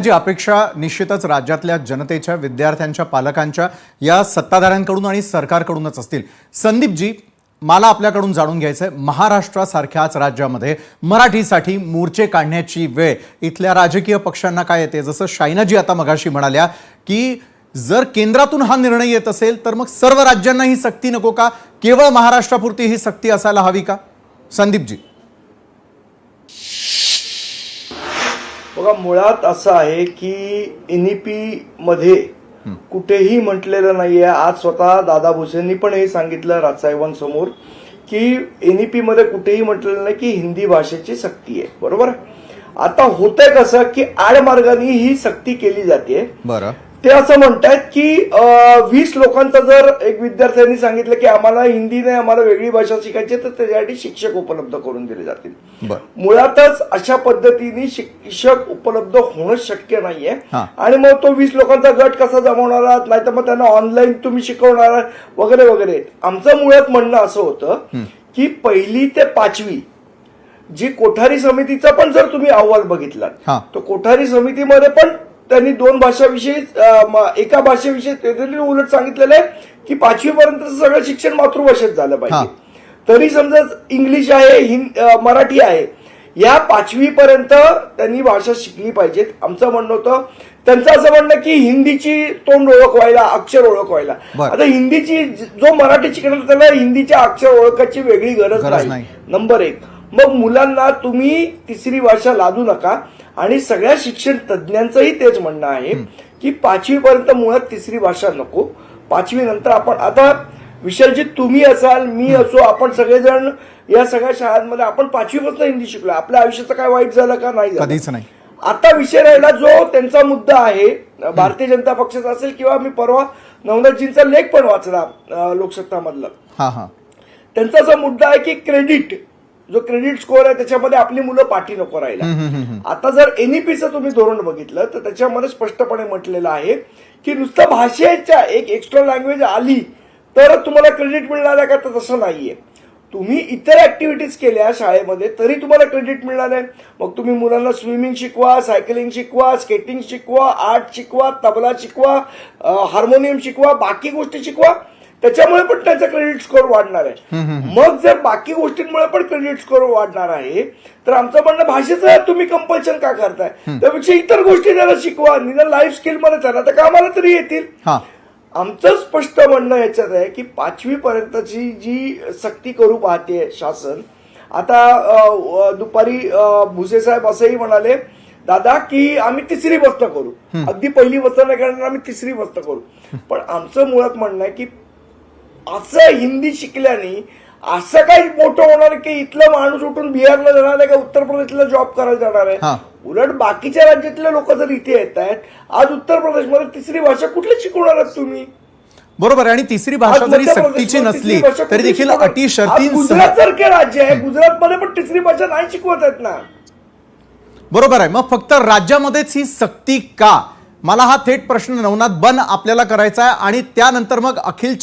जी अपेक्षा निश्चितच राज्यातल्या जनतेच्या, विद्यार्थ्यांच्या, पालकांच्या, या सत्ताधाऱ्यांकडून आणि सरकारकडूनच असतील। संदीपजी, मला आपल्याकडून जाणून घ्यायचंय, महाराष्ट्रासारख्याच राज्यामध्ये मराठीसाठी मोर्चे काढण्याची वेळ इथल्या राजकीय पक्षांना काय येते? जसं शायनाजी आता मगाशी म्हणाल्या की जर केंद्रातून हा निर्णय येत असेल तर मग सर्व राज्यांना ही सक्ती नको का? केवळ महाराष्ट्रापुरती ही सक्ती असायला हवी का? संदीपजी, बघा, मुळात असं आहे की एनईपी मध्ये कुठेही म्हटलेलं नाहीये। आज स्वतः दादा भुसेंनी पण हे सांगितलं राजसाहेबांसमोर की एनईपी मध्ये कुठेही म्हटलेलं नाही की हिंदी भाषेची सक्ती आहे। बरोबर, आता होतंय कसं की आडमार्गाने ही सक्ती केली जाते। बरं, ते असं म्हणतात की 20 लोकांचा जर एक विद्यार्थ्यांनी सांगितलं की आम्हाला हिंदी नाही, आम्हाला वेगळी भाषा शिकायची, तर त्याच्यासाठी शिक्षक उपलब्ध करून दिले जातील। मुळातच अशा पद्धतीने शिक्षक उपलब्ध होणं शक्य नाहीये। आणि मग तो 20 लोकांचा गट कसा जमवणार आहात, नाहीतर मग त्यांना ऑनलाईन तुम्ही शिकवणार आहात वगैरे वगैरे। आमचं मुळात म्हणणं असं होतं की 1ली ते 5वी जी कोठारी समितीचा पण जर तुम्ही अहवाल बघितला तर कोठारी समितीमध्ये पण त्यांनी 2 भाषाविषयी, एका भाषेविषयी उलट सांगितलेलं आहे की 5वी पर्यंत सगळं शिक्षण मातृभाषेत झालं पाहिजे। तरी समजा इंग्लिश आहे, मराठी आहे, या 5वी पर्यंत त्यांनी भाषा शिकली पाहिजेत। आमचं म्हणणं होतं, त्यांचं असं म्हणणं की हिंदीची तोंड ओळख व्हायला, अक्षर ओळख व्हायला। आता हिंदीची, जो मराठी शिकणार त्याला हिंदीच्या अक्षर ओळखाची वेगळी गरज नाही, नंबर 1। मग मुलांना तुम्ही तिसरी भाषा लादू नका। आणि सगळ्या शिक्षण तज्ज्ञांचंही तेच म्हणणं आहे की 5वी पर्यंत मुळात तिसरी भाषा नको। 5वी नंतर आपण, आता विशालजी तुम्ही असाल, मी असो, आपण सगळेजण या सगळ्या शाळांमध्ये आपण 5वी पासून हिंदी शिकलो। आपल्या आयुष्याचं काय वाईट झालं का? नाही झालं, कधीच नाही। आता विषय राहिला जो त्यांचा मुद्दा आहे, भारतीय जनता पक्षाचा असेल किंवा मी परवा नवनाथजींचा लेख पण वाचला लोकसत्ता मधला, त्यांचा असा मुद्दा आहे की क्रेडिट, जो क्रेडिट स्कोअर आहे त्याच्यामध्ये आपली मुलं पाठी नको राहिला। आता जर एनईपीचं तुम्ही धोरण बघितलं तर त्याच्यामध्ये स्पष्टपणे म्हटलेलं आहे की नुसतं भाषेच्या एक एक्स्ट्रा लँग्वेज आली तर तुम्हाला क्रेडिट मिळणार आहे का? तर तसं नाहीये। तुम्ही इतर ऍक्टिव्हिटीज केल्या शाळेमध्ये तरी तुम्हाला क्रेडिट मिळणार आहे। मग तुम्ही मुलांना स्विमिंग शिकवा, सायकलिंग शिकवा, स्केटिंग शिकवा, आर्ट शिकवा, तबला शिकवा, हार्मोनियम शिकवा, बाकी गोष्टी शिकवा, त्याच्यामुळे पण त्याचा क्रेडिट स्कोअर वाढणार आहे। मग जर बाकी गोष्टींमुळे पण क्रेडिट स्कोअर वाढणार आहे तर आमचं म्हणणं, भाषेचं तुम्ही कंपल्शन का करताय? त्यापेक्षा इतर गोष्टी त्याला शिकवा, निदान लाईफ स्किल मध्ये त्यांना तर कामाला तरी येतील। आमचं स्पष्ट म्हणणं याच्यात आहे की 5वी पर्यंतची जी सक्ती करू पाहते शासन, आता दुपारी भुसे साहेब असंही म्हणाले दादा की आम्ही तिसरी बसता करू, अगदी 1ली बसता नाही करणार, आम्ही तिसरी बसता करू। पण आमचं मुळात म्हणणं आहे की असं हिंदी शिकल्याने असं काही मोठं होणार की इथला माणूस उठून बिहारला जाणार आहे का उत्तर प्रदेशला जॉब करायला जाणार आहे? उलट बाकीच्या राज्यातले लोक जर इथे येत आहेत, आज उत्तर प्रदेशमध्ये तिसरी भाषा कुठली शिकवणार आहात तुम्ही? बरोबर आहे। आणि तिसरी भाषा जरी सक्तीची नसली तरी देखील अटी शर्ती, गुजरात सारखे राज्य आहे, गुजरातमध्ये पण तिसरी भाषा नाही शिकवत आहेत ना। बरोबर आहे। मग फक्त राज्यामध्येच ही सक्ती का? मला हा थेट प्रश्न नवनाथ बन आपल्याला करायचा आहे आणि त्यानंतर मग अखिल